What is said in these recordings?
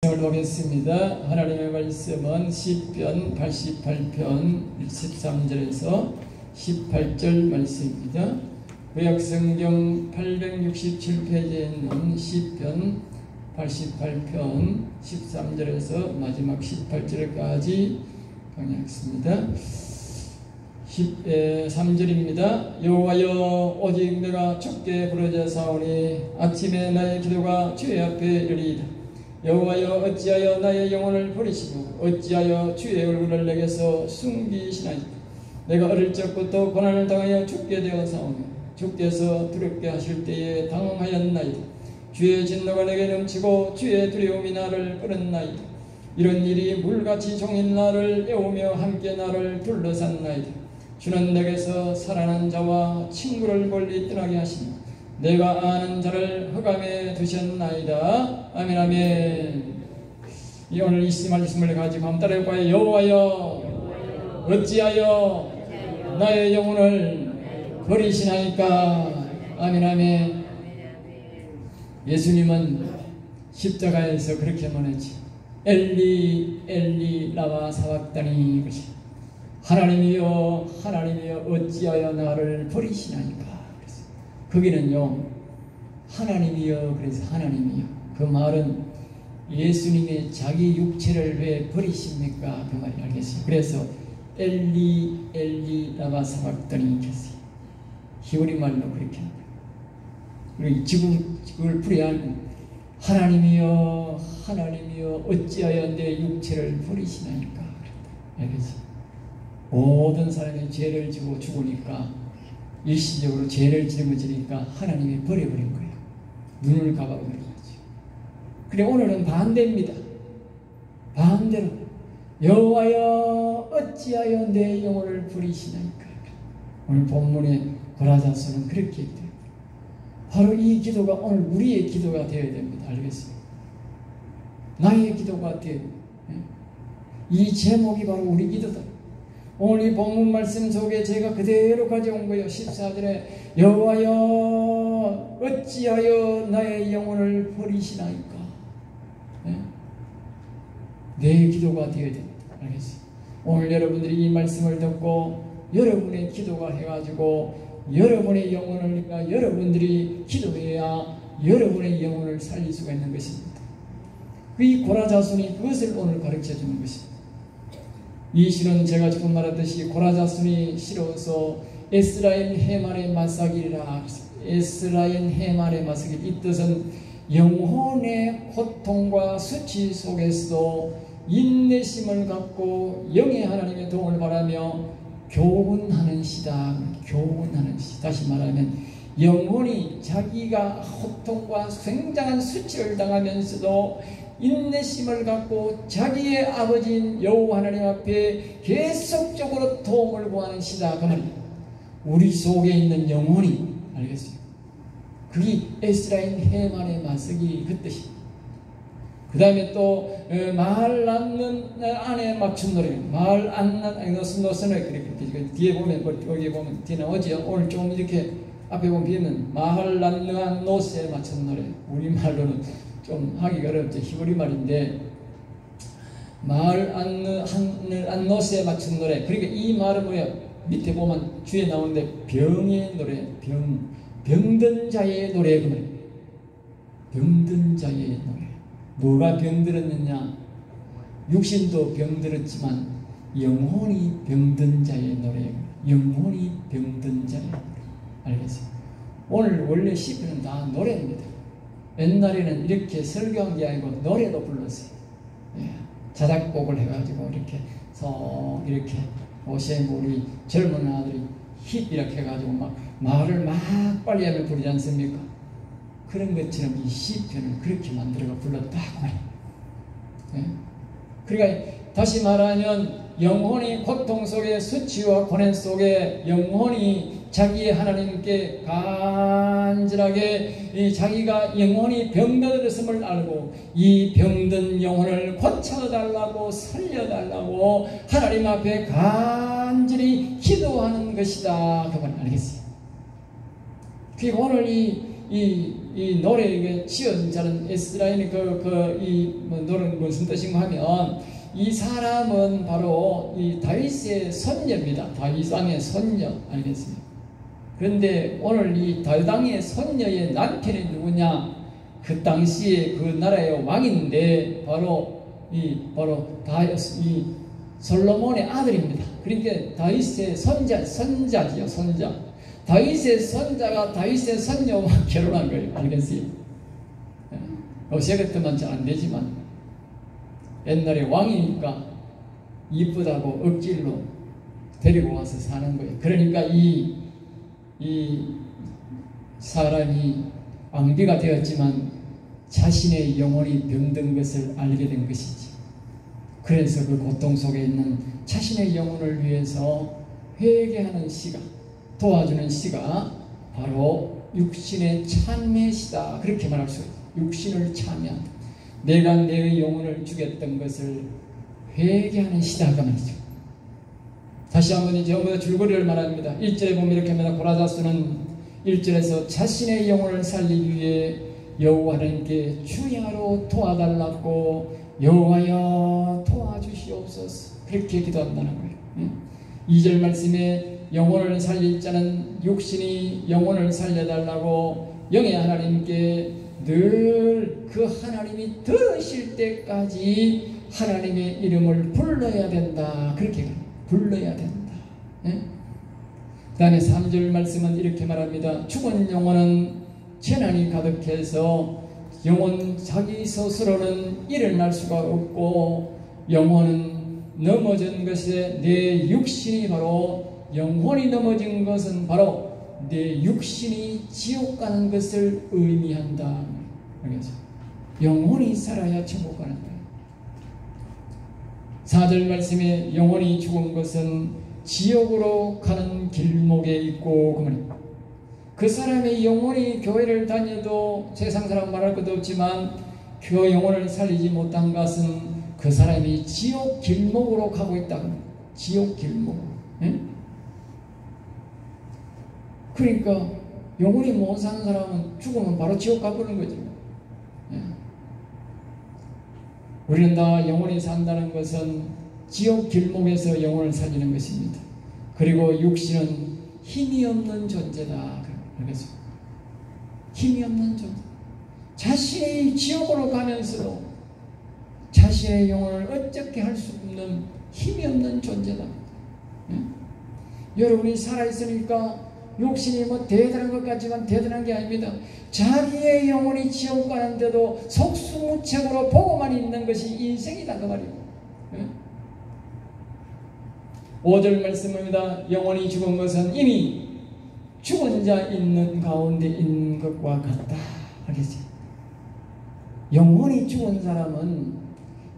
오늘 보겠습니다. 하나님의 말씀은 시편 88편 13절에서 18절 말씀입니다. 구약성경 867페이지에 있는 시편 88편 13절에서 마지막 18절까지 강의하겠습니다. 3절입니다. 여호와여, 오직 내가 주께 부르짖사오니 아침에 나의 기도가 주의 앞에 이르리이다. 여호와여, 어찌하여 나의 영혼을 버리시고 어찌하여 주의 얼굴을 내게서 숨기시나이까. 내가 어릴 적부터 고난을 당하여 죽게 되었사오며 주께서 두렵게 하실 때에 당황하였나이다. 주의 진노가 내게 넘치고 주의 두려움이 나를 끌었나이다. 이런 일이 물같이 종일 나를 애우며 함께 나를 둘러쌌나이다. 주는 내게서 살아난 자와 친구를 멀리 떠나게 하시니 내가 아는 자를 흑암에 두셨나이다. 아멘. 아멘. 오늘 이 말씀을 가지고 한번 따라해봐요. 여호와여, 어찌하여 나의 영혼을 버리시나이까. 아멘. 아멘. 예수님은 십자가에서 그렇게 말했지. 엘리 엘리 라마 사박다니. 하나님이여 하나님이여 어찌하여 나를 버리시나이까. 그래서 거기는요 하나님이여, 그래서 하나님이여, 그 말은 예수님의 자기 육체를 왜 버리십니까? 그 말이 알겠어요. 그래서 엘리 엘리 라마 사박다니 했어요. 히브리 말로 그렇게 합니다. 그리고 지금을 풀이하는 하나님이여 하나님이여 어찌하여 내 육체를 버리시나이까. 알겠어요. 모든 사람이 죄를 지고 죽으니까, 일시적으로 죄를 짊어지니까 하나님이 버려버린 거예요. 눈을 감아버린 거죠. 그래 오늘은 반대입니다. 반대로 여호와여 어찌하여 내 영혼을 버리시나이까. 오늘 본문의 고라자서는 그렇게 돼요. 바로 이 기도가 오늘 우리의 기도가 되어야 됩니다. 알겠어요? 나의 기도가 되어야 돼요. 이 제목이 바로 우리 기도다. 오늘 이 본문 말씀 속에 제가 그대로 가져온 거예요. 14절에 여호와여 어찌하여 나의 영혼을 버리시나이까. 내 기도가 되어야 됩니다. 알겠어요? 오늘 여러분들이 이 말씀을 듣고 여러분의 기도가 해가지고 여러분의 영혼을, 그러니까 여러분들이 기도해야 여러분의 영혼을 살릴 수가 있는 것입니다. 이 고라자손이 그것을 오늘 가르쳐 주는 것입니다. 이 시는 제가 지금 말했듯이 고라자손이 시로서 에스라엘 해말의 마사길이라. 에스라엘 해말의 마사길, 이 뜻은 영혼의 고통과 수치 속에서도 인내심을 갖고 영의 하나님의 도움을 바라며 교훈하는 시다. 교훈하는 시. 다시 말하면 영혼이 자기가 고통과 굉장한 수치를 당하면서도 인내심을 갖고 자기의 아버지인 여호와 하나님 앞에 계속적으로 도움을 구하는 시다. 그 말입니다. 우리 속에 있는 영혼이, 알겠어요? 그게 에스라엘 해만의 마석이 그 뜻입니다. 그 다음에 또 말 낳는 아내 맞춘 노래, 말 안 낳는 노래, 그렇게 뒤에 보면, 여기 보면 뒤에 나오지. 오늘 좀 이렇게 앞에 보면 비는 말 낳는 노새에 맞춘 노래. 우리말로는 좀 하기가 어렵죠. 히브리 말인데 말 안 노새에 맞춘 노래. 그러니까 이 말은 뭐야? 밑에 보면 주에 나오는데 병의 노래, 병든 자의 노래. 그 말이에요. 병든 자의 노래. 뭐가 병들었느냐? 육신도 병들었지만 영혼이 병든 자의 노래. 영혼이 병든 자의 노래. 알겠어요? 오늘 원래 시편은 다 노래입니다. 옛날에는 이렇게 설교한 게 아니고 노래도 불렀어요. 예. 자작곡을 해가지고 이렇게 오시면 우리 젊은 아들이 힙 이렇게 해가지고 막 말을 막 빨리 하면 부르지 않습니까? 그런 것처럼 이 시편을 그렇게 만들어가 불렀다고 말이에요. 예? 그러니까 다시 말하면 영혼이 고통 속에, 수치와 고난 속에 영혼이 자기의 하나님께 간절하게 자기가 영혼이 병들었음을 알고 이 병든 영혼을 고쳐달라고 살려달라고 하나님 앞에 간절히 기도하는 것이다. 그걸 알겠어요. 그리고 오늘 이 이 노래에 지은 자는 에스라인이 뭐 노래는 무슨 뜻인가 하면 이 사람은 바로 이 다윗의 손녀입니다. 다윗 왕의 손녀 알겠습니까? 그런데 오늘 이 다윗 왕의 손녀의 남편이 누구냐? 그 당시에 그 나라의 왕인데 바로 이 솔로몬의 아들입니다. 그러니까 다윗의 손자지요, 손자. 다윗의 손자가 다윗의 손녀와 결혼한 거예요. 알겠어요? 요새 같으면 잘 안 되지만 옛날에 왕이니까 이쁘다고 억지로 데리고 와서 사는 거예요. 그러니까 이 사람이 왕비가 되었지만 자신의 영혼이 병든 것을 알게 된 것이지. 그래서 그 고통 속에 있는 자신의 영혼을 위해서 회개하는 시가, 도와주는 시가 바로 육신의 참회시다. 그렇게 말할 수 있어요. 육신을 참회한다. 내가 내 영혼을 죽였던 것을 회개하는 시다. 그 말이죠. 다시 한번 전부 줄거리를 말합니다. 1절에 보면 이렇게 합니다. 고라다스는 1절에서 자신의 영혼을 살리기 위해 여호와 하나님께 주야로 도와달라고 여호와여 도와주시옵소서 그렇게 기도한다는 거예요. 2절 말씀에 영혼을 살릴 자는 육신이 영혼을 살려달라고 영의 하나님께 늘 그 하나님이 들으실 때까지 하나님의 이름을 불러야 된다. 그렇게 불러야 된다. 그 다음에 3절 말씀은 이렇게 말합니다. 죽은 영혼은 재난이 가득해서 영혼 자기 스스로는 일어날 수가 없고 영혼은 넘어진 것에 내 육신이 바로 영혼이 넘어진 것은 바로 내 육신이 지옥 가는 것을 의미한다. 알겠죠? 영혼이 살아야 천국 가는 거예요. 4절 말씀에 영혼이 죽은 것은 지옥으로 가는 길목에 있고 그 사람의 영혼이 교회를 다녀도 세상 사람 말할 것도 없지만 그 영혼을 살리지 못한 것은 그 사람이 지옥 길목으로 가고 있다. 지옥 길목. 그러니까 영혼이 못 사는 사람은 죽으면 바로 지옥 가버리는 거죠. 우리는 다 영혼이 산다는 것은 지옥 길목에서 영혼을 살리는 것입니다. 그리고 육신은 힘이 없는 존재다. 알겠죠? 힘이 없는 존재. 자신이 지옥으로 가면서도 자신의 영혼을 어떻게 할 수 없는 힘이 없는 존재다. 여러분이 살아있으니까 욕심이 뭐 대단한 것 같지만 대단한 게 아닙니다. 자기의 영혼이 지옥 가는데도 속수무책으로 보고만 있는 것이 인생이다 그 말이에요. 5절 말씀입니다. 영혼이 죽은 것은 이미 죽은 자 있는 가운데 있는 것과 같다. 알겠지? 영혼이 죽은 사람은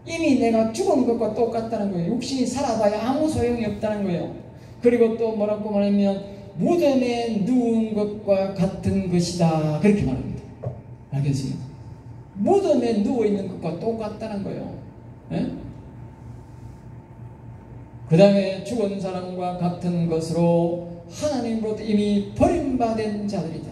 이미 내가 죽은 것과 똑같다는 거예요. 육신이 살아봐야 아무 소용이 없다는 거예요. 그리고 또 뭐라고 말하면 무덤에 누운 것과 같은 것이다. 그렇게 말합니다. 알겠어요? 무덤에 누워있는 것과 똑같다는 거예요. 그 다음에 죽은 사람과 같은 것으로 하나님으로부터 이미 버림받은 자들이다.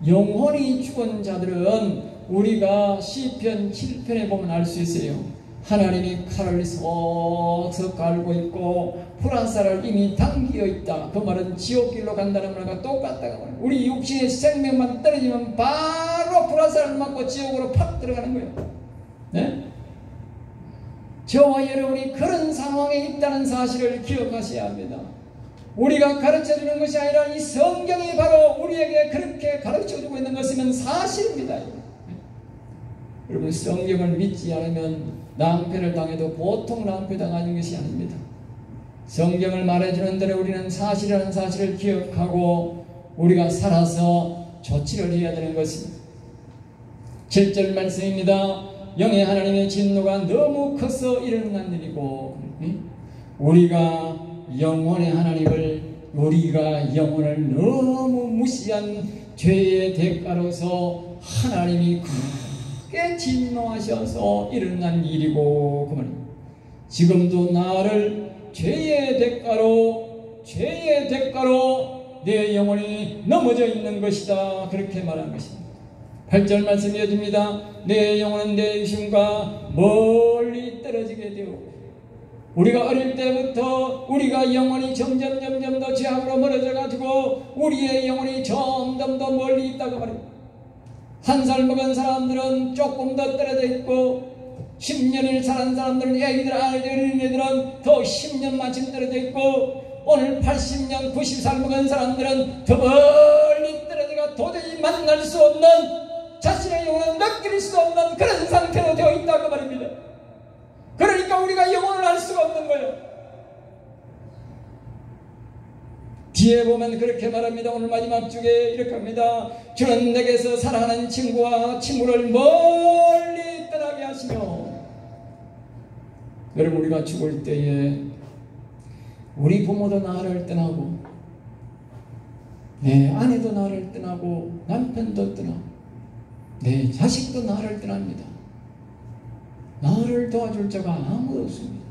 영혼이 죽은 자들은 우리가 시편 7편에 보면 알 수 있어요. 하나님이 칼을 쏙쏙 갈고 있고 불안사를 이미 당기어 있다. 그 말은 지옥길로 간다는 말과 똑같다고 말해요. 우리 육신의 생명만 떨어지면 바로 불안사를 맞고 지옥으로 팍 들어가는 거예요. 네? 저와 여러분이 그런 상황에 있다는 사실을 기억하셔야 합니다. 우리가 가르쳐주는 것이 아니라 이 성경이 바로 우리에게 그렇게 가르쳐주고 있는 것이면 사실입니다. 여러분 성경을 믿지 않으면 낭패를 당해도 보통 낭패 당하는 것이 아닙니다. 성경을 말해주는 대로 우리는 사실이라는 사실을 기억하고 우리가 살아서 조치를 해야 되는 것입니다. 7절 말씀입니다. 영의 하나님의 진노가 너무 커서 일어난 일이고 우리가 영혼의 하나님을 우리가 영혼을 너무 무시한 죄의 대가로서 하나님이 크게 진노하셔서 일어난 일이고 그 말입니다. 지금도 나를 죄의 대가로 내 영혼이 넘어져 있는 것이다. 그렇게 말한 것입니다. 8절 말씀 이어집니다. 내 영혼은 내 유심과 멀리 떨어지게 되고, 우리가 어릴 때부터 우리가 영혼이 점점 더 죄악으로 멀어져 가지고 우리의 영혼이 점점 더 멀리 있다고 말입니다. 한 살 먹은 사람들은 조금 더 떨어져 있고, 10년을 살은 사람들은, 애기들, 어린애들은 더 10년 마침 떨어져 있고, 오늘 80년, 90살 먹은 사람들은 더 멀리 떨어져가 도저히 만날 수 없는, 자신의 영혼을 느낄 수 없는 그런 상태로 되어 있다고 말입니다. 그러니까 우리가 영혼을 알 수가 없는 거예요. 뒤에 보면 그렇게 말합니다. 오늘 마지막 주에 이렇게 합니다. 주는 내게서 사랑하는 친구와 친구를 멀리 떠나게 하시며. 여러분, 우리가 죽을 때에 우리 부모도 나를 떠나고, 내 아내도 나를 떠나고, 남편도 떠나고, 내 자식도 나를 떠납니다. 나를 도와줄 자가 아무도 없습니다.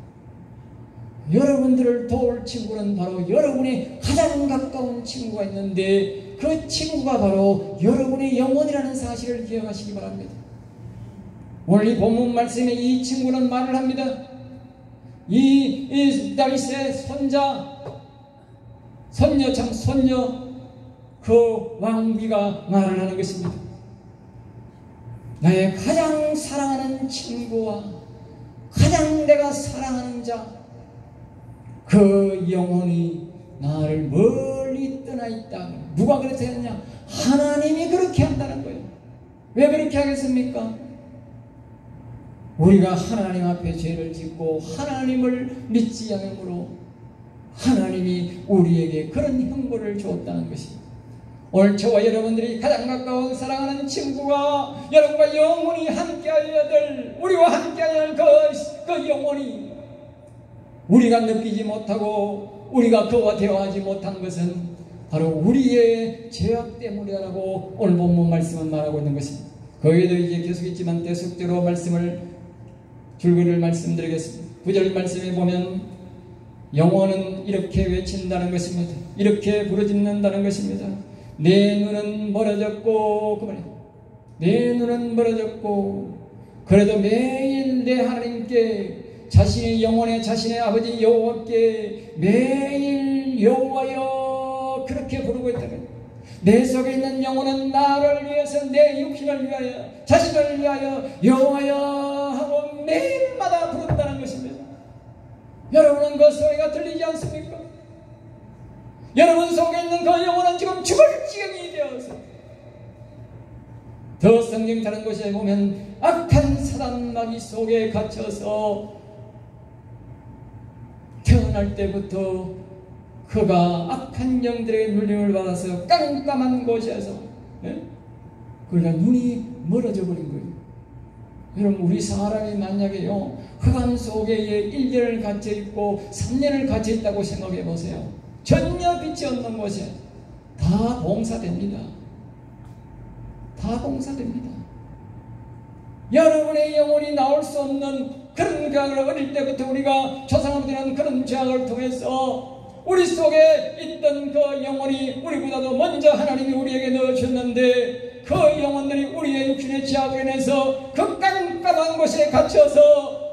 여러분들을 도울 친구는 바로 여러분의 가장 가까운 친구가 있는데, 그 친구가 바로 여러분의 영혼이라는 사실을 기억하시기 바랍니다. 오늘 이 본문 말씀에 이 친구는 말을 합니다. 이 다윗의 손녀 그 왕비가 말을 하는 것입니다. 나의 가장 사랑하는 친구와 가장 내가 사랑하는 자, 그 영혼이 나를 멀리 떠나 있다. 누가 그렇게 했느냐? 하나님이 그렇게 한다는 거예요. 왜 그렇게 하겠습니까? 우리가 하나님 앞에 죄를 짓고 하나님을 믿지 않으므로 하나님이 우리에게 그런 형벌을 주었다는 것입니다. 오늘 저와 여러분들이 가장 가까운 사랑하는 친구가 여러분과 영원히 함께하여야 될, 우리와 함께하여야 할 그 영혼이 우리가 느끼지 못하고 우리가 그와 대화하지 못한 것은 바로 우리의 죄악 때문이라고 오늘 본문 말씀은 말하고 있는 것입니다. 거기에도 이제 계속 있지만 계속적으로 말씀을 줄거리를 말씀드리겠습니다. 9절 말씀에 보면 영혼은 이렇게 외친다는 것입니다. 이렇게 부르짖는다는 것입니다. 내 눈은 멀어졌고, 그 말이에요. 내 눈은 멀어졌고, 그래도 매일 내 하나님께, 자신의 영혼의 자신의 아버지 여호와께 매일 여호와여 그렇게 부르고 있다는, 내 속에 있는 영혼은 나를 위해서, 내 육신을 위하여, 자신을 위하여 여호와여 하고 매일마다 부른다는 것입니다. 여러분은 그 소리가 들리지 않습니까? 여러분 속에 있는 그 영혼은 지금 죽을 지경이 되어서, 더 성경 다른 곳에 보면 악한 사단 마귀 속에 갇혀서 태어날 때부터 그가 악한 영들의 눌림을 받아서 깜깜한 곳에서, 그러니까 눈이 멀어져 버린 거예요. 여러분, 우리 사람이 만약에요, 흑암 속에 1년을 갇혀 있고 3년을 갇혀 있다고 생각해 보세요. 전혀 빛이 없는 곳에 다 봉사됩니다. 다 봉사됩니다. 여러분의 영혼이 나올 수 없는 그런 죄악을 어릴 때부터 우리가 조상들은 그런 죄악을 통해서 우리 속에 있던 그 영혼이 우리보다도 먼저 하나님이 우리에게 넣어주셨는데, 그 영혼들이 우리의 육신의 죄악으로 인해서 그 깜깜한 곳에 갇혀서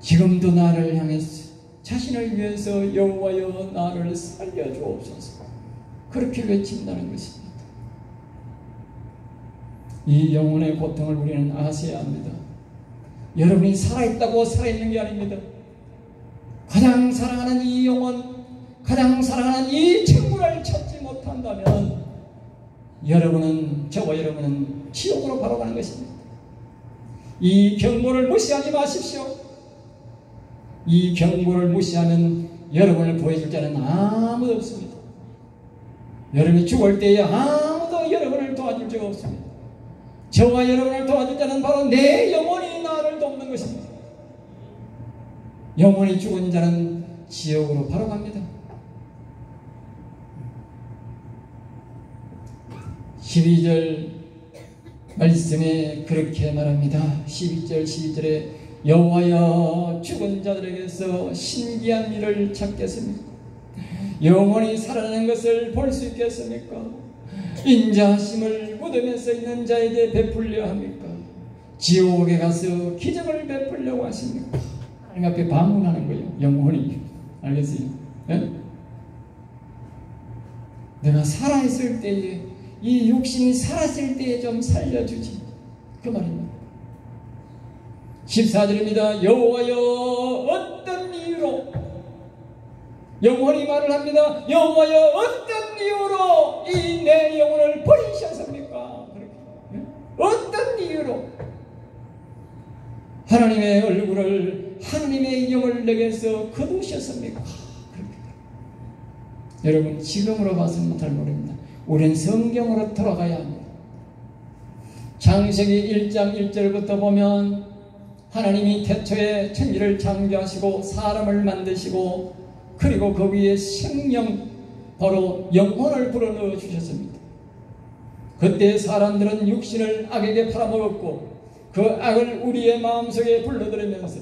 지금도 나를 향해서 자신을 위해서 여호와여 나를 살려주옵소서 그렇게 외친다는 것입니다. 이 영혼의 고통을 우리는 아셔야 합니다. 여러분이 살아있다고 살아있는 게 아닙니다. 가장 사랑하는 이 영혼, 가장 사랑하는 이 친구를 찾지 못한다면 여러분은, 저와 여러분은 지옥으로 바로 가는 것입니다. 이 경고를 무시하지 마십시오. 이 경고를 무시하면 여러분을 구해줄 자는 아무도 없습니다. 여러분이 죽을 때에 아무도 여러분을 도와줄 자가 없습니다. 저와 여러분을 도와줄 자는 바로 내 영혼이 나를 돕는 것입니다. 영혼이 죽은 자는 지옥으로 바로 갑니다. 12절 말씀에 그렇게 말합니다. 12절 12절에 여호와여 죽은 자들에게서 신기한 일을 찾겠습니까? 영원히 살아나는 것을 볼 수 있겠습니까? 인자하심을 무덤에 서 있는 자에게 베풀려 합니까? 지옥에 가서 기적을 베풀려고 하십니까? 하나님 앞에 방문하는 거예요. 영혼이. 알겠어요? 네? 내가 살아있을 때에, 이 육신이 살았을 때에 좀 살려주지. 그 말입니다. 14절입니다. 여호와여, 어떤 이유로, 영혼이 말을 합니다. 여호와여, 어떤 이유로 이 내 영혼을 버리셨습니까? 어떤 이유로 하나님의 얼굴을, 하나님의 영을 내게서 거두셨습니까? 여러분, 지금으로 봐서는 잘 모릅니다. 우리는 성경으로 돌아가야 합니다. 창세기 1장 1절부터 보면 하나님이 태초에 천지를 창조하시고 사람을 만드시고, 그리고 그 위에 생명, 바로 영혼을 불어넣어 주셨습니다. 그때 사람들은 육신을 악에게 팔아먹었고, 그 악을 우리의 마음속에 불러들이면서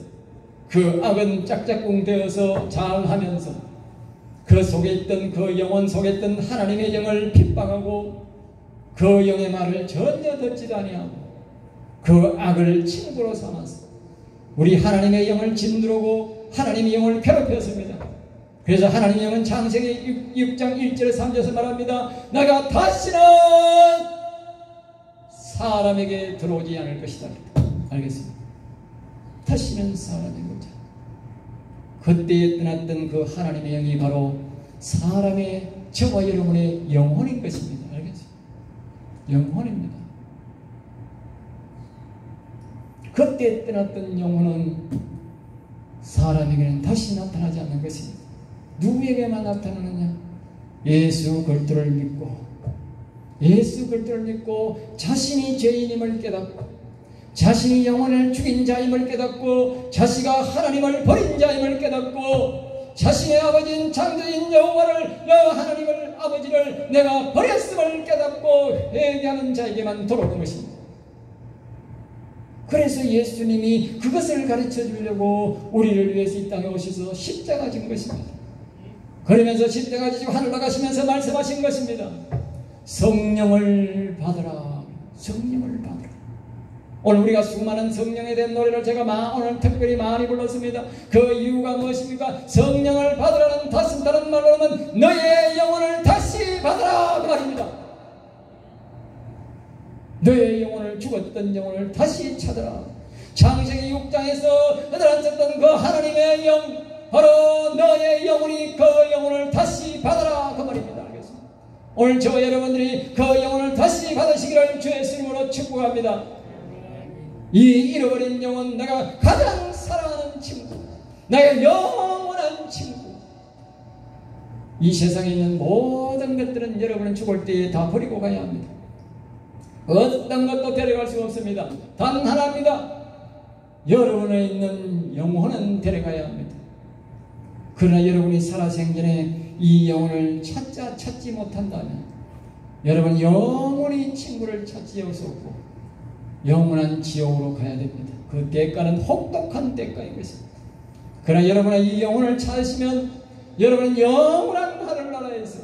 그 악은 짝짝꿍 되어서 잘하면서 그 속에 있던, 그 영혼 속에 있던 하나님의 영을 핍박하고 그 영의 말을 전혀 듣지도 아니하고 그 악을 친구로 삼아서 우리 하나님의 영을 짓누르고 하나님의 영을 괴롭혔습니다. 그래서 하나님의 영은 창세기 6장 1절에 3절에서 말합니다. 내가 다시는 사람에게 들어오지 않을 것이다. 알겠습니다. 다시는 사람에게 오지 않을. 그때에 떠났던 그 하나님의 영이 바로 사람의, 저와 여러분의 영혼인 것입니다. 알겠습니다. 영혼입니다. 그때 떠났던 영혼은 사람에게는 다시 나타나지 않는 것입니다. 누구에게만 나타나느냐? 예수 그리스도를 믿고, 예수 그리스도를 믿고 자신이 죄인임을 깨닫고, 자신이 영혼을 죽인 자임을 깨닫고, 자신가 하나님을 버린 자임을 깨닫고, 자신의 아버지인 창조인 여호와를, 하나님을, 아버지를 내가 버렸음을 깨닫고 회개하는 자에게만 돌아오는 것입니다. 그래서 예수님이 그것을 가르쳐 주려고 우리를 위해서 이 땅에 오셔서 십자가 진 것입니다. 그러면서 십자가 지시고 하늘 나가시면서 말씀하신 것입니다. 성령을 받으라. 성령을 받으라. 오늘 우리가 수많은 성령에 대한 노래를 제가 오늘 특별히 많이 불렀습니다. 그 이유가 무엇입니까? 성령을 받으라는 다른 말로는 너의 영혼을 다시 받으라 그 말입니다. 너의 영혼을, 죽었던 영혼을 다시 찾아라. 창세기 6장에서 그들 앉았던 그 하나님의 영, 바로 너의 영혼이 그 영혼을 다시 받아라 그 말입니다. 알겠습니다. 오늘 저와 여러분들이 그 영혼을 다시 받으시기를 주의 이름으로 축복합니다. 이 잃어버린 영혼, 내가 가장 사랑하는 친구, 나의 영원한 친구, 이 세상에 있는 모든 것들은 여러분은 죽을 때에 다 버리고 가야 합니다. 어떤 것도 데려갈 수가 없습니다. 단 하나입니다. 여러분에 있는 영혼은 데려가야 합니다. 그러나 여러분이 살아생전에 이 영혼을 찾지 못한다면 여러분 영원히 친구를 찾지 수 없고 영원한 지옥으로 가야 됩니다. 그 대가는 혹독한 대가인 것입니다. 그러나 여러분의 이 영혼을 찾으시면 여러분은 영원한 하늘나라에서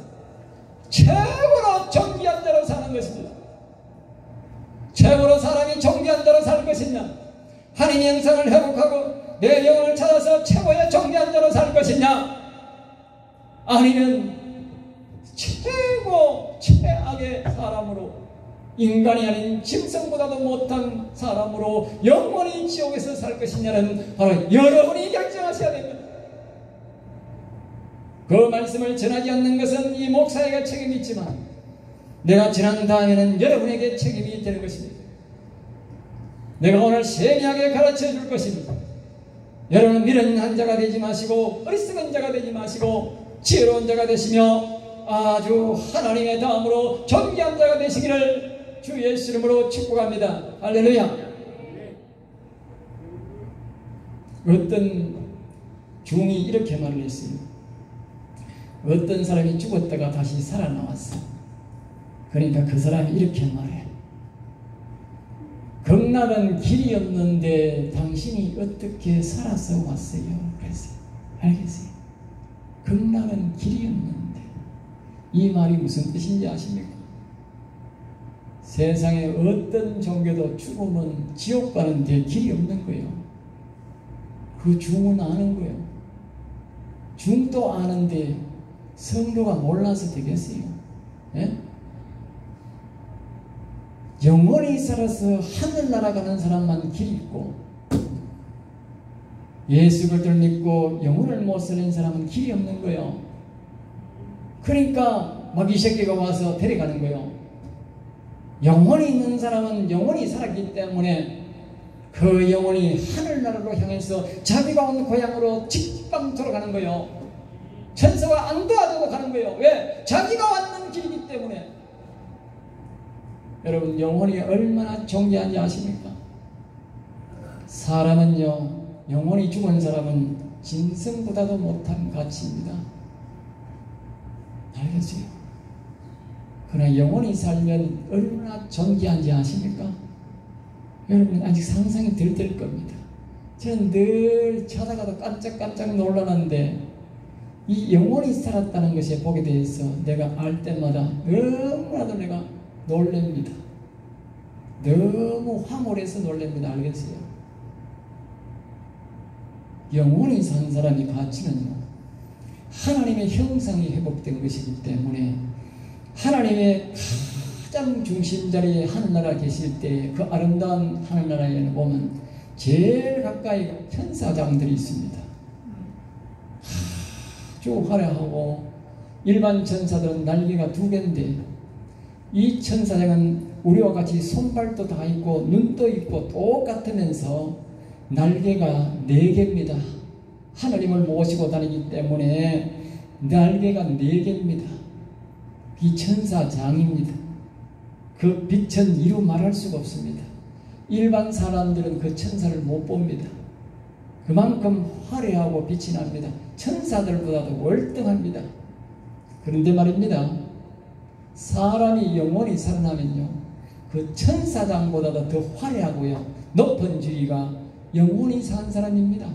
최고로 존귀한 자로 사는 것입니다. 최고로 사람이 존귀한 자로 살 것이냐, 하나님의 형상을 회복하고 내 영혼을 찾아서 최고의 존귀한 자로 살 것이냐, 아니면 최악의 사람으로, 인간이 아닌 짐승보다도 못한 사람으로 영원히 지옥에서 살 것이냐는 바로 여러분이 결정하셔야 됩니다. 그 말씀을 전하지 않는 것은 이 목사에게 책임이 있지만 내가 전한 다음에는 여러분에게 책임이 되는 것입니다. 내가 오늘 세미하게 가르쳐 줄 것입니다. 여러분은 미련한 자가 되지 마시고 어리석은 자가 되지 마시고 지혜로운 자가 되시며 아주 하나님의 다음으로 존귀한 자가 되시기를 주 예수 이름으로 축복합니다. 할렐루야. 어떤 중이 이렇게 말을 했어요. 어떤 사람이 죽었다가 다시 살아나왔어. 그러니까 그 사람이 이렇게 말해. 극락은 길이 없는데 당신이 어떻게 살아서 왔어요? 그랬어요. 알겠어요? 극락은 길이 없는데. 이 말이 무슨 뜻인지 아십니까? 세상에 어떤 종교도 죽으면 지옥 가는 데 길이 없는 거예요. 그 중은 아는 거예요. 중도 아는데 성도가 몰라서 되겠어요? 예? 영원히 살아서 하늘나라 가는 사람만 길이 있고, 예수 그리스도를 믿고 영혼을 못 살린 사람은 길이 없는 거예요. 그러니까 마귀 새끼가 와서 데려가는 거예요. 영혼이 있는 사람은 영혼이 살았기 때문에 그 영혼이 하늘나라로 향해서 자기가 온 고향으로 직방 돌아가는 거예요. 천사가 안 도와주고 가는 거예요. 왜? 자기가 왔는 길이기 때문에. 여러분, 영혼이 얼마나 존귀한지 아십니까? 사람은요, 영혼이 죽은 사람은 짐승보다도 못한 가치입니다. 알겠어요? 그러나 영혼이 살면 얼마나 존귀한지 아십니까? 여러분, 아직 상상이 덜 될 겁니다. 저는 늘 찾아가도 깜짝깜짝 놀라는데, 이 영혼이 살았다는 것에 보게 대해서 내가 알 때마다 너무나도 내가 놀랍니다. 너무 황홀해서 놀랍니다. 알겠어요? 영혼이 산 사람의 가치는요, 하나님의 형상이 회복된 것이기 때문에 하나님의 가장 중심 자리에 하늘나라 계실 때 그 아름다운 하늘나라에는 보면 제일 가까이 천사장들이 있습니다. 아주 화려하고, 일반 천사들은 날개가 2개인데 이 천사장은 우리와 같이 손발도 다 있고 눈도 있고 똑같으면서 날개가 4개입니다. 하나님을 모시고 다니기 때문에 날개가 4개입니다. 이 천사장입니다. 그 빛은 이루 말할 수가 없습니다. 일반 사람들은 그 천사를 못 봅니다. 그만큼 화려하고 빛이 납니다. 천사들보다도 월등합니다. 그런데 말입니다, 사람이 영원히 살아나면요, 그 천사장보다도 더 화려하고요, 높은 지위가 영원히 산 사람입니다.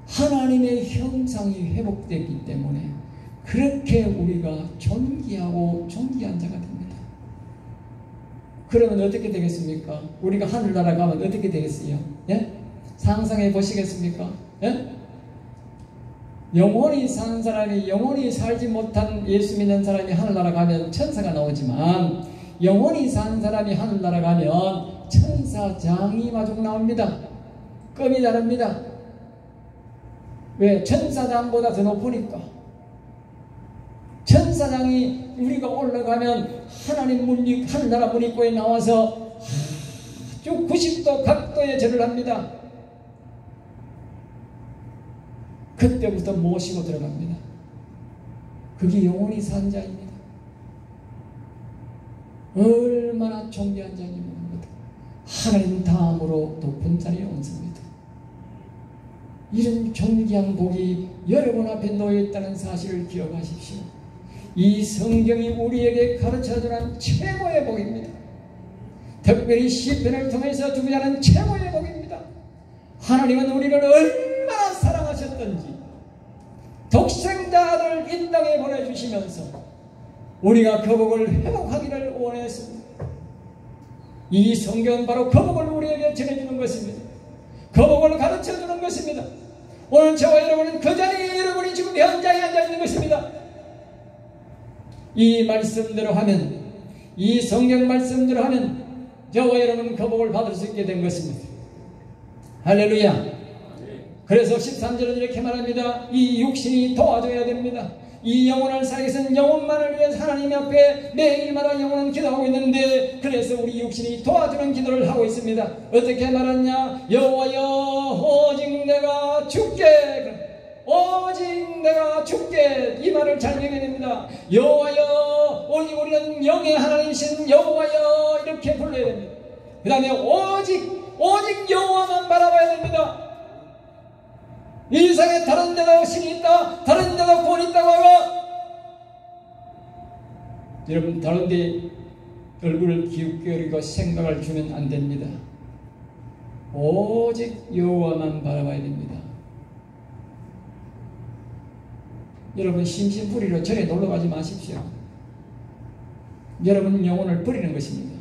하나님의 형상이 회복됐기 때문에 그렇게 우리가 존귀하고 존귀한 자가 됩니다. 그러면 어떻게 되겠습니까? 우리가 하늘나라 가면 어떻게 되겠어요? 예? 상상해 보시겠습니까? 예? 영원히 산 사람이, 영원히 살지 못한 예수 믿는 사람이 하늘나라 가면 천사가 나오지만, 영원히 산 사람이 하늘나라 가면 천사장이 마중 나옵니다. 급이 다릅니다. 왜? 천사장보다 더 높으니까. 천사장이 우리가 올라가면 하나님 문, 하늘나라 문 입구에 나와서 아주 90도 각도의 절을 합니다. 그때부터 모시고 들어갑니다. 그게 영원히 산 자입니다. 얼마나 존귀한 자인지 모릅니다. 하나님 다음으로 높은 자리에 얹습니다. 이런 존귀한 복이 여러분 앞에 놓여있다는 사실을 기억하십시오. 이 성경이 우리에게 가르쳐주는 최고의 복입니다. 특별히 시편을 통해서 주고자 하는 최고의 복입니다. 하나님은 우리를 얼마나 사랑하셨던지 독생자 아들을 이 땅에 보내주시면서 우리가 그 복을 회복하기를 원했습니다. 이 성경은 바로 그 복을 우리에게 전해주는 것입니다. 그 복을 가르쳐주는 것입니다. 오늘 저와 여러분은 그 자리에 여러분이 지금 현장에 앉아있는 것입니다. 이 말씀대로 하면, 이 성경 말씀대로 하면 저와 여러분은 그 복을 받을 수 있게 된 것입니다. 할렐루야. 그래서 13절은 이렇게 말합니다. 이 육신이 도와줘야 됩니다. 이 영혼을 살기 위해서는 영혼만을 위해 하나님 앞에 매일마다 영혼은 기도하고 있는데, 그래서 우리 육신이 도와주는 기도를 하고 있습니다. 어떻게 말하냐? 여호와여, 오직 내가 죽게, 오직 내가 죽게, 이 말을 잘 명해야 됩니다. 여호와여, 오직 우리는 영의 하나님이신 여호와여, 이렇게 불러야 됩니다. 그 다음에 오직 여호와만 바라봐야 됩니다. 이 세상에 다른 데도 신이 있다, 다른 데도 구원이 있다고 하고, 여러분 다른 데 얼굴을 기울이고 생각을 주면 안 됩니다. 오직 여호와만 바라봐야 됩니다. 여러분 심심풀이로 절에 놀러 가지 마십시오. 여러분 영혼을 버리는 것입니다.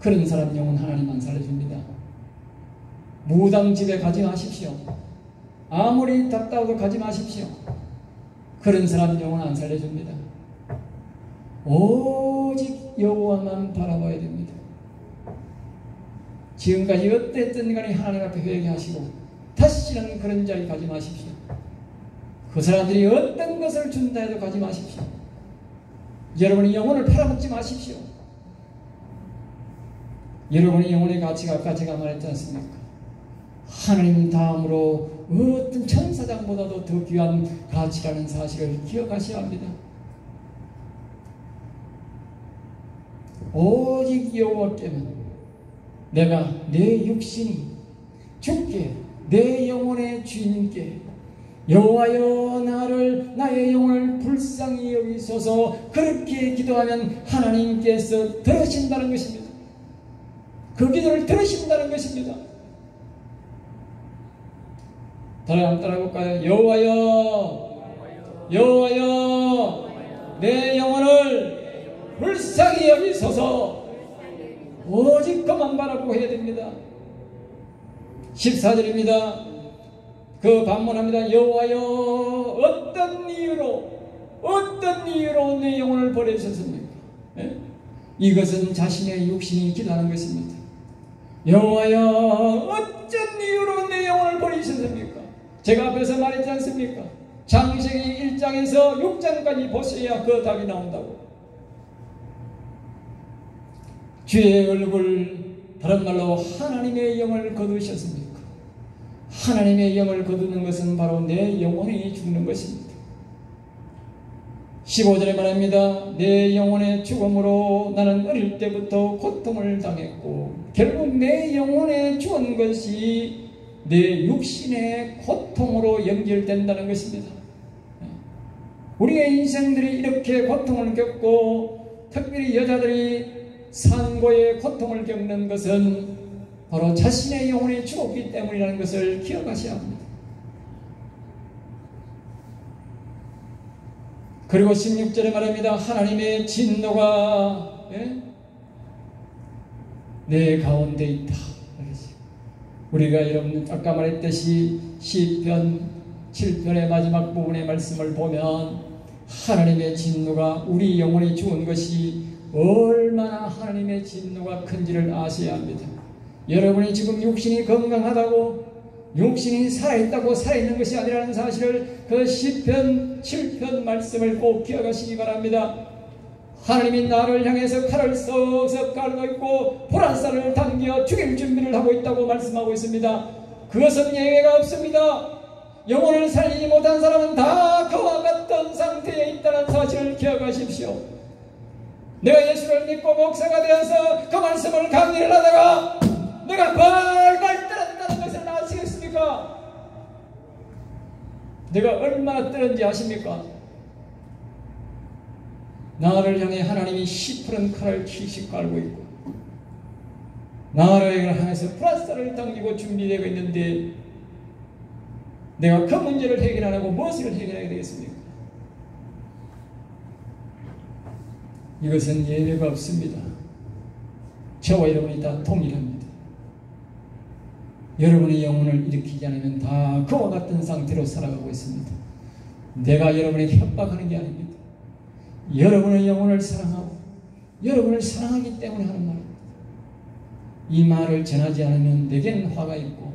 그런 사람 영혼 하나님 안 살려줍니다. 무당 집에 가지 마십시오. 아무리 답답해도 가지 마십시오. 그런 사람 영혼 안 살려줍니다. 오직 여호와만 바라봐야 됩니다. 지금까지 어땠든 간에 하나님 앞에 회개하시고 다시는 그런 자리 가지 마십시오. 그 사람들이 어떤 것을 준다 해도 가지 마십시오. 여러분의 영혼을 팔아먹지 마십시오. 여러분의 영혼의 가치가 아까 제가 말했지 않습니까? 하나님 다음으로 어떤 천사장보다도 더 귀한 가치라는 사실을 기억하셔야 합니다. 오직 여호와께만 내가 내 육신이 주께 내 영혼의 주인께 여호와여 나의 영혼을 불쌍히 여기소서 그렇게 기도하면 하나님께서 들으신다는 것입니다. 그 기도를 들으신다는 것입니다. 다시 한번 따라해볼까요? 여호와여 내 영혼을 불쌍히 여기소서. 오직 그만 바라보고 해야 됩니다. 14절입니다. 그 반문합니다. 여호와여 어떤 이유로 내 영혼을 버리셨습니까? 네? 이것은 자신의 육신이 기도하는 것입니다. 여호와여 어떤 이유로 내 영혼을 버리셨습니까? 제가 앞에서 말했지 않습니까? 창세기 1장에서 6장까지 보셔야 그 답이 나온다고. 주의 얼굴, 다른 말로 하나님의 영을 거두셨습니까? 하나님의 영을 거두는 것은 바로 내 영혼이 죽는 것입니다. 15절에 말합니다. 내 영혼의 죽음으로 나는 어릴 때부터 고통을 당했고 결국 내 영혼에 죽은 것이 내 육신의 고통으로 연결된다는 것입니다. 우리의 인생들이 이렇게 고통을 겪고 특별히 여자들이 산고의 고통을 겪는 것은 바로 자신의 영혼이 죽었기 때문이라는 것을 기억하셔야 합니다. 그리고 16절에 말합니다. 하나님의 진노가 내 가운데 있다. 우리가 여러분 아까 말했듯이 시편 7편의 마지막 부분의 말씀을 보면 하나님의 진노가 우리 영혼이 죽은 것이 얼마나 하나님의 진노가 큰지를 아셔야 합니다. 여러분이 지금 육신이 건강하다고 육신이 살아있다고 살아있는 것이 아니라는 사실을 그 시편 7편 말씀을 꼭 기억하시기 바랍니다. 하나님이 나를 향해서 칼을 썩썩 갈고 있고 보라쌀을 당겨 죽일 준비를 하고 있다고 말씀하고 있습니다. 그것은 예외가 없습니다. 영혼을 살리지 못한 사람은 다 그와 같은 상태에 있다는 사실을 기억하십시오. 내가 예수를 믿고 목사가 되어서 그 말씀을 강의를 하다가 내가 발발 떨었다는 것을 아시겠습니까? 내가 얼마나 떨었는지 아십니까? 나를 향해 하나님이 시푸른 칼을 치씩 갈고 있고 나를 향해서 불화살을 당기고 준비되어 있는데 내가 그 문제를 해결 안 하고 무엇을 해결해야 되겠습니까? 이것은 예외가 없습니다. 저와 여러분이 다 동일합니다. 여러분의 영혼을 일으키지 않으면 다 그와 같은 상태로 살아가고 있습니다. 내가 여러분에게 협박하는 게 아닙니다. 여러분의 영혼을 사랑하고 여러분을 사랑하기 때문에 하는 말입니다. 이 말을 전하지 않으면 내게는 화가 있고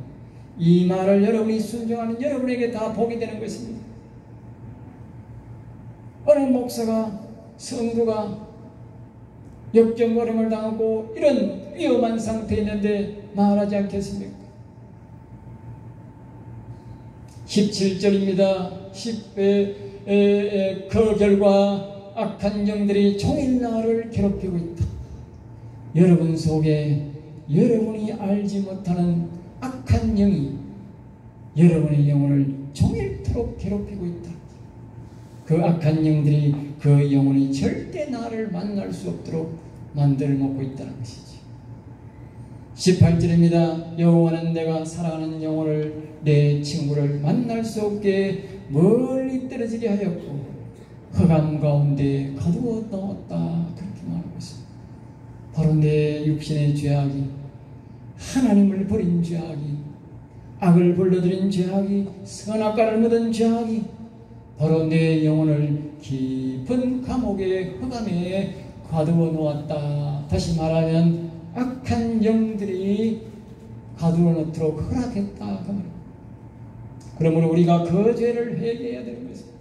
이 말을 여러분이 순종하는 여러분에게 다 복이 되는 것입니다. 어느 목사가 성도가 역경거림을 당하고 이런 위험한 상태에 있는데 말하지 않겠습니까? 17절입니다. 그 결과 악한 영들이 종일 나를 괴롭히고 있다. 여러분 속에 여러분이 알지 못하는 악한 영이 여러분의 영혼을 종일토록 괴롭히고 있다. 그 악한 영들이 그 영혼이 절대 나를 만날 수 없도록 만들어 놓고 있다는 것이지. 18절입니다. 여호와는 내가 사랑하는 영혼을 내 친구를 만날 수 없게 멀리 떨어지게 하였고 흑암 가운데 가두어 넣었다. 그렇게 말하고 있습니다. 바로 내 육신의 죄악이, 하나님을 버린 죄악이, 악을 불러들인 죄악이, 선악과를 묻은 죄악이 바로 내 영혼을 깊은 감옥의 흑암에 가두어 놓았다. 다시 말하면 악한 영들이 가두어 놓도록 허락했다. 그 말입니다. 그러므로 우리가 그 죄를 회개해야 되는 것입니다.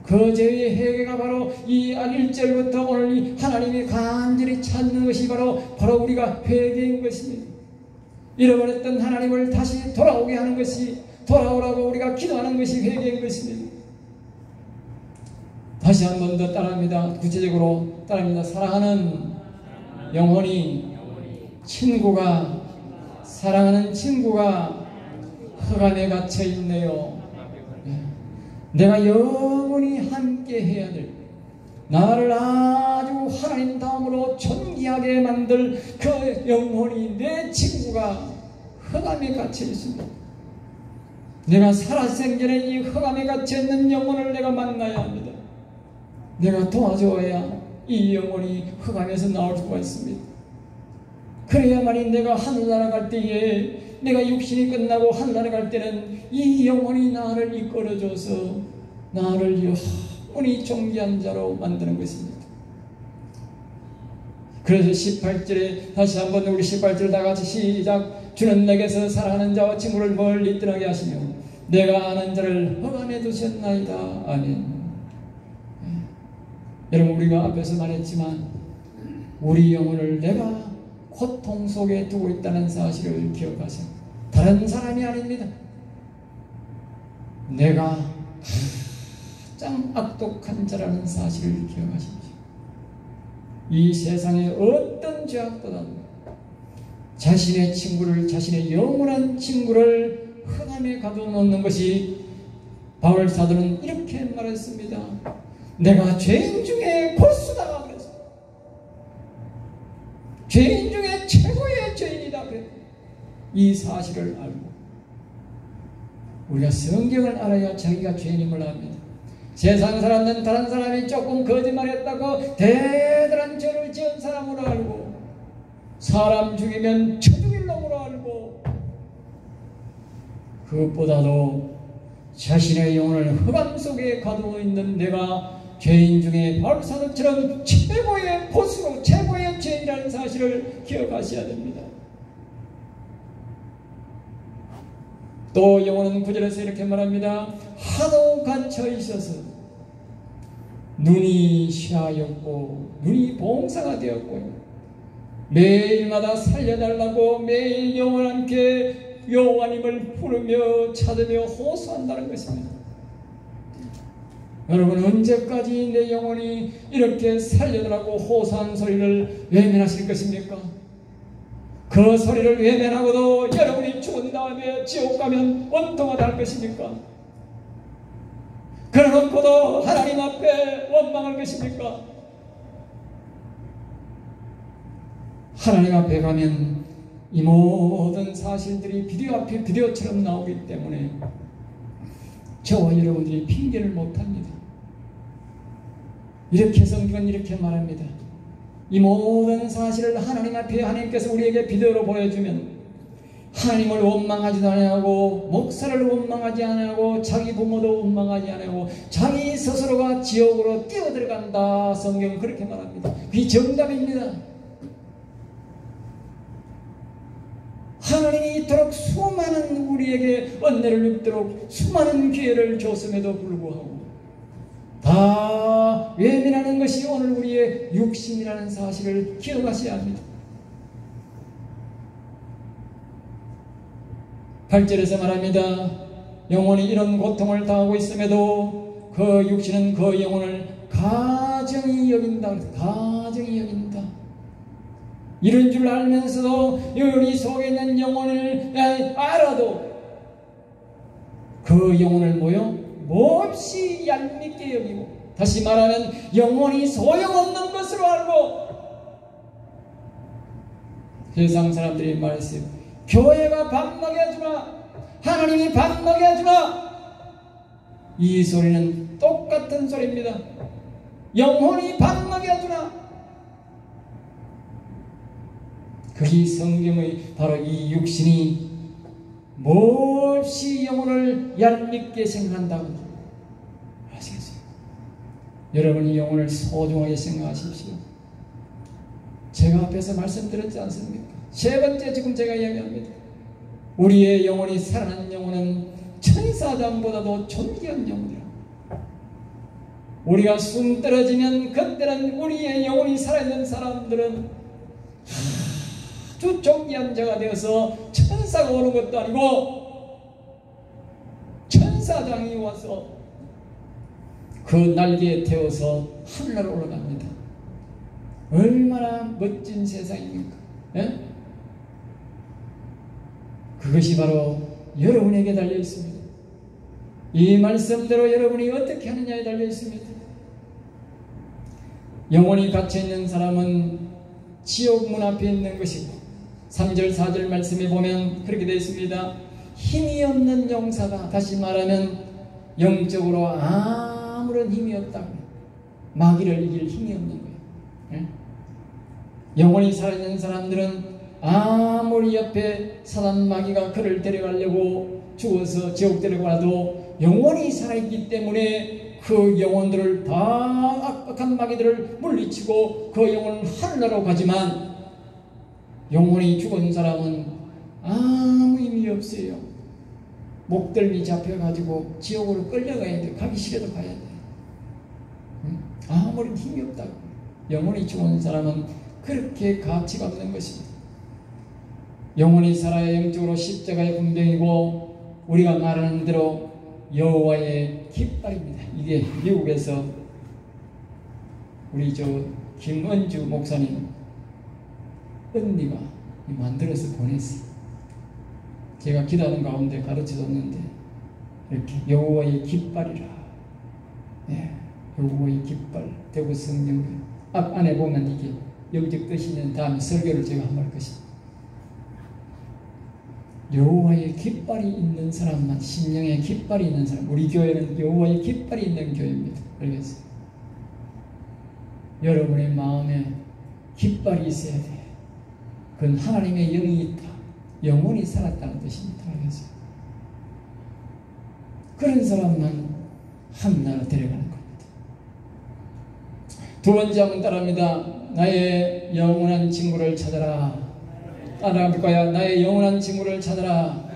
그 죄의 회개가 바로 이 1절부터 오늘 이 하나님이 간절히 찾는 것이 바로 우리가 회개인 것입니다. 잃어버렸던 하나님을 다시 돌아오게 하는 것이, 돌아오라고 우리가 기도하는 것이 회개인 것입니다. 다시 한 번 더 따라합니다. 구체적으로 따라합니다. 사랑하는 영혼이, 친구가, 사랑하는 친구가 흑암에 갇혀 있네요. 내가 영원히 함께 해야 될, 나를 아주 하나님 다음으로 존귀하게 만들 그 영혼이, 내 친구가 흑암에 갇혀 있습니다. 내가 살아생전에 이 흑암에 갇혀 있는 영혼을 내가 만나야 합니다. 내가 도와줘야 이 영혼이 흑암에서 나올 수가 있습니다. 그래야만이 내가 하늘나라 갈 때에, 내가 육신이 끝나고 하늘나라 갈 때는 이 영혼이 나를 이끌어줘서 나를 영원히 존귀한 자로 만드는 것입니다. 그래서 18절에 다시 한번 우리 18절 다 같이 시작. 주는 내게서 사랑하는 자와 친구를 멀리 떠나게 하시며 내가 아는 자를 흑암에 두셨나이다. 아멘. 여러분, 우리가 앞에서 말했지만 우리 영혼을 내가 고통 속에 두고 있다는 사실을 기억하세요. 다른 사람이 아닙니다. 내가 가장 악독한 자라는 사실을 기억하십시오. 이 세상의 어떤 죄악보다도 자신의 친구를, 자신의 영원한 친구를 흑암에 가둬놓는 것이, 바울 사도는 이렇게 말했습니다. 내가 죄인 중에 고수다 그랬어. 죄인 중에 최고의 죄인이다 그래. 이 사실을 알고 우리가 성경을 알아야 자기가 죄인임을 압니다. 세상 사람은 다른 사람이 조금 거짓말했다고 대단한 죄를 지은 사람으로 알고, 사람 죽이면 죽일 놈으로 알고, 그것보다도 자신의 영혼을 흑암 속에 가두어 있는 내가 죄인 중에 바울 사도처럼 최고의 보수로, 최고의 죄인이라는 사실을 기억하셔야 됩니다. 또 영혼은 9절에서 이렇게 말합니다. 하도 갇혀 있어서 눈이 쉬하였고 눈이 봉사가 되었고 매일마다 살려달라고 매일 영혼 함께 여호와님을 부르며 찾으며 호소한다는 것입니다. 여러분, 언제까지 내 영혼이 이렇게 살려달라고 호소한 소리를 외면하실 것입니까? 그 소리를 외면하고도 여러분이 죽은 다음에 지옥 가면 원통하다 할 것입니까? 그러놓고도 하나님 앞에 원망할 것입니까? 하나님 앞에 가면 이 모든 사실들이 비디오 앞에 비디오처럼 나오기 때문에 저와 여러분들이 핑계를 못합니다. 이렇게 성경은 이렇게 말합니다. 이 모든 사실을 하나님 앞에 하나님께서 우리에게 비디오로 보여주면 하나님을 원망하지도 않고 목사를 원망하지 않고 자기 부모도 원망하지 않고 자기 스스로가 지옥으로 뛰어들어간다. 성경은 그렇게 말합니다. 그게 정답입니다. 하나님이 이토록 수많은 우리에게 은혜를 입도록 수많은 기회를 줬음에도 불구하고 다 외면하는 것이 오늘 우리의 육신이라는 사실을 기억하셔야 합니다. 8절에서 말합니다. 영혼이 이런 고통을 당하고 있음에도 그 육신은 그 영혼을 가정히 여긴다. 가정히 여긴다. 이런 줄 알면서도 우리 속에 있는 영혼을 알아도 그 영혼을 몹시 얄밉게 여기고, 다시 말하면 영혼이 소용없는 것으로 알고, 세상 사람들이 말했어요. 교회가 밥 먹여 주마, 하나님이 밥 먹여 주마. 이 소리는 똑같은 소리입니다. 영혼이 방막이 하더라. 그이 성경의 바로 이 육신이 몹시 영혼을 얄밉게 생각한다고 아시겠어요? 여러분이 영혼을 소중하게 생각하십시오. 제가 앞에서 말씀드렸지 않습니까? 세 번째 지금 제가 이야기합니다. 우리의 영혼이 살아난 영혼은 천사장보다도 존귀한 영혼이라. 우리가 숨 떨어지면 그때는 우리의 영혼이 살아있는 사람들은 아주 존귀한 자가 되어서 천사가 오는 것도 아니고 천사장이 와서 그 날개에 태워서 하늘나라로 올라갑니다. 얼마나 멋진 세상입니까? 예? 그것이 바로 여러분에게 달려 있습니다. 이 말씀대로 여러분이 어떻게 하느냐에 달려 있습니다. 영혼이 갇혀있는 사람은 지옥 문 앞에 있는 것이고 3절 4절 말씀에 보면 그렇게 되어 있습니다. 힘이 없는 용사가, 다시 말하면 영적으로 아무런 힘이 없다고, 마귀를 이길 힘이 없는 거예요. 예? 영혼이 살아있는 사람들은 아무리 옆에 사단 마귀가 그를 데려가려고 죽어서 지옥 데려가도 영혼이 살아있기 때문에 그 영혼들을 다 악한 마귀들을 물리치고 그 영혼은 하늘나라로 가지만 영혼이 죽은 사람은 아무 의미 없어요. 목덜미 잡혀가지고 지옥으로 끌려가야 돼. 가기 싫어도 가야 돼. 아무런 힘이 없다고. 영혼이 죽은 사람은 그렇게 가치가 없는 것입니다. 영혼이 살아야 영적으로 십자가의 군병이고 우리가 말하는 대로 여호와의 깃발입니다. 이게 미국에서 우리 김은주 목사님 언니가 만들어서 보냈어요. 제가 기도하는 가운데 가르쳐줬는데 이렇게 여호와의 깃발이라. 예, 여호와의 깃발. 대구 성경 앞 안에 보면 이게 영적 뜻이 있는 다음에 설교를 제가 한번 할 것입니다. 여호와의 깃발이 있는 사람만, 심령에 깃발이 있는 사람. 우리 교회는 여호와의 깃발이 있는 교회입니다. 알겠어요? 여러분의 마음에 깃발이 있어야 돼. 그건 하나님의 영이 있다. 영혼이 살았다는 뜻입니다. 알겠어요? 그런 사람만 하늘나라 데려가는 겁니다. 두 번째 한번 따라합니다. 나의 영원한 친구를 찾아라. 따라할까요? 나의 영원한 친구를 찾아라.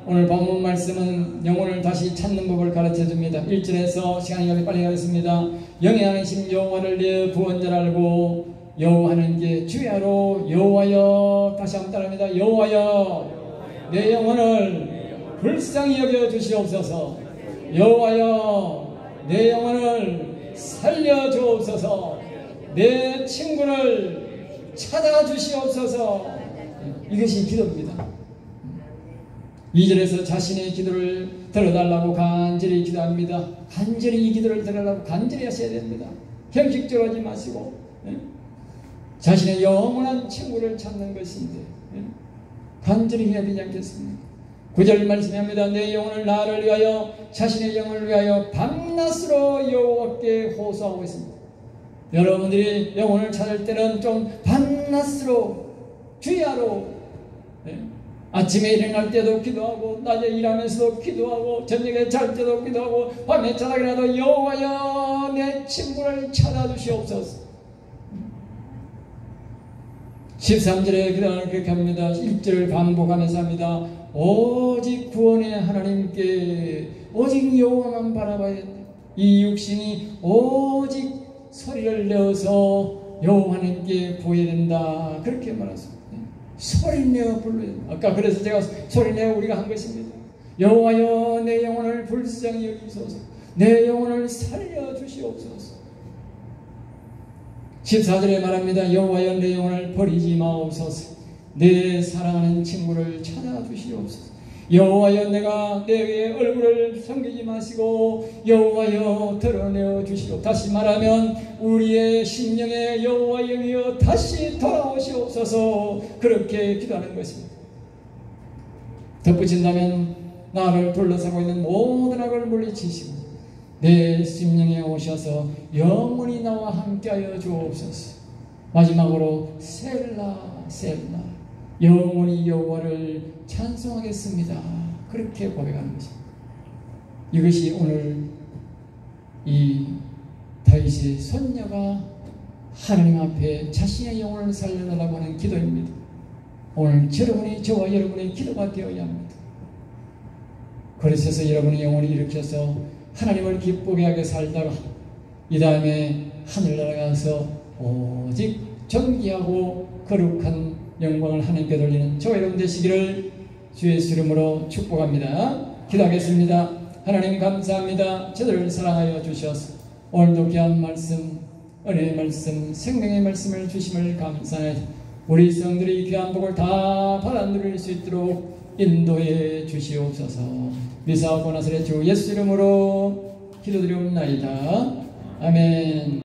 오늘 본문 말씀은 영혼을 다시 찾는 법을 가르쳐줍니다. 1절에서 시간이 빨리 가겠습니다. 영의 하나님 여호와를 내 구원자라 알고 여호와는 게 주야로 여호와여. 다시 한번 따라합니다. 여호와여 내 영혼을 불쌍히 여겨 주시옵소서. 여호와여 내 영혼을 살려 주옵소서. 내 친구를 찾아 주시옵소서. 이것이 기도입니다. 2절에서 자신의 기도를 들어달라고 간절히 기도합니다. 간절히 이 기도를 들어달라고 간절히 하셔야 됩니다. 형식적으로 하지 마시고 자신의 영원한 친구를 찾는 것인데 간절히 해야 되지 않겠습니까? 9절 말씀합니다. 내 영혼을 나를 위하여 자신의 영혼을 위하여 밤낮으로 여호와께 호소하고 있습니다. 여러분들이 영혼을 찾을 때는 좀 밤낮으로 주야로 아침에 일어날 때도 기도하고 낮에 일하면서도 기도하고 저녁에 잘 때도 기도하고 밤에 자다가라도 여호와여 내 친구를 찾아주시옵소서. 13절에 기도하는 그렇게 합니다. 1절을 반복하면서 합니다. 오직 구원의 하나님께 오직 여호와만 바라봐야 된다. 이 육신이 오직 소리를 내어서 여호와님께 구해야 된다. 그렇게 말했습니다. 소리내어 불러야 된다. 아까 그래서 제가 소리내어 우리가 한 것입니다. 여호와여 내 영혼을 불쌍히 여기소서. 내 영혼을 살려주시옵소서. 14절에 말합니다. 여호와여 내 영혼을 버리지 마옵소서. 내 사랑하는 친구를 찾아주시옵소서. 여호와여 내가 내 얼굴을 숨기지 마시고 여호와여 드러내어 주시옵소서. 다시 말하면 우리의 심령에 여호와 영이여 다시 돌아오시옵소서. 그렇게 기도하는 것입니다. 덧붙인다면 나를 둘러싸고 있는 모든 악을 물리치시고 내 심령에 오셔서 영원히 나와 함께하여 주옵소서. 마지막으로 셀라 셀라, 영원히 여호와를 찬송하겠습니다. 그렇게 고백하는 것입니다. 이것이 오늘 이 다윗의 손녀가 하나님 앞에 자신의 영혼을 살려달라고 하는 기도입니다. 오늘 저와 여러분의 기도가 되어야 합니다. 그래서 여러분의 영혼을 일으켜서 하나님을 기쁘게 하게 살다가 이 다음에 하늘나라 가서 오직 존귀하고 거룩한 영광을 하나님께 돌리는 저와 여러분 되시기를 주 예수 이름으로 축복합니다. 기도하겠습니다. 하나님 감사합니다. 저들을 사랑하여 주셔서 오늘도 귀한 말씀, 은혜의 말씀, 생명의 말씀을 주심을 감사해 우리 성들이 귀한 복을 다 받아 누릴 수 있도록 인도해 주시옵소서. 미사하고 나서의 주 예수 이름으로 기도드리옵나이다. 아멘.